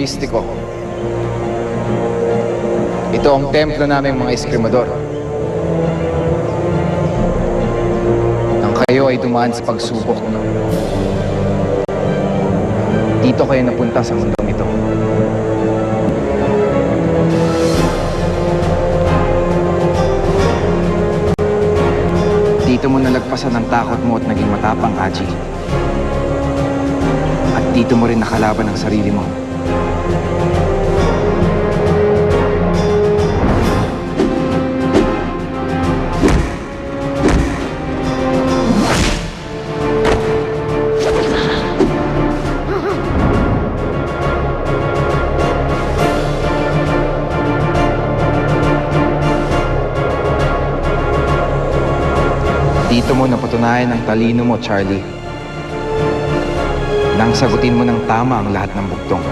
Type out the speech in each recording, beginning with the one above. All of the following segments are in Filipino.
mistiko. Ito ang templo naming mga eskrimador. Nang kayo ay dumaan sa pagsubok, dito kayo napunta sa mundong ito. Dito mo nalagpasan ang takot mo at naging matapang, Haji. At dito mo rin nakalaban ang sarili mo. Dito mo napatunayan ang talino mo, Charlie. Nang sagutin mo ng tama ang lahat ng bugtong.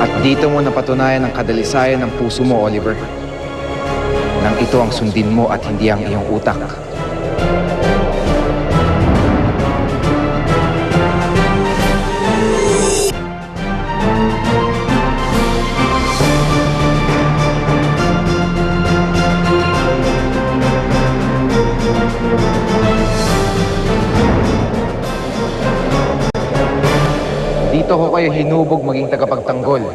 At dito mo napatunayan ang kadalisayan ng puso mo, Oliver. Nang ito ang sundin mo at hindi ang iyong utak. Dito ko kayo hinubog maging tagapagtanggol.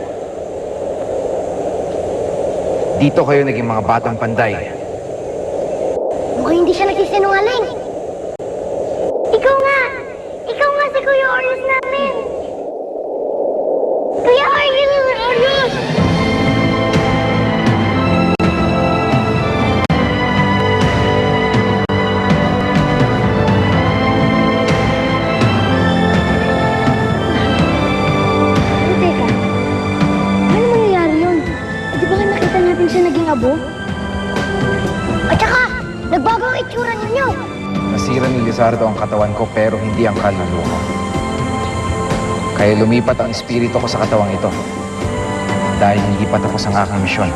Dito kayo naging mga batang panday. Mukhang hindi siya nagsisinungaling. Ikaw nga si Kuya Orius namin. Kuya Orius! Teka, ano mangyayari yun? Di ba nga nakita natin siya naging abo? At saka, nagbago ang itsura ninyo! Nasira ni Lizardo ang katawan ko pero hindi ang kaluluwa ko. Kaya lumipat ang espiritu ko sa katawang ito. Dahil hindi pa tapos ang aking misyon.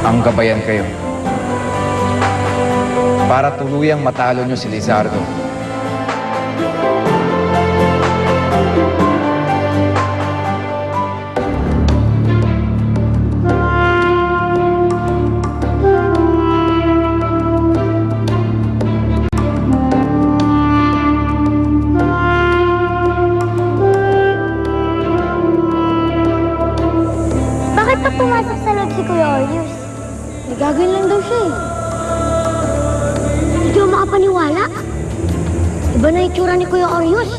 Ang gabayan kayo. Para tuluyang matalo nyo si Lizardo. Bakit pa pumasok sa loob si Kuya Orius? Nagagawin lang daw siya eh. Hindi ako makapaniwala. Iba na itsura ni Kuya Orius.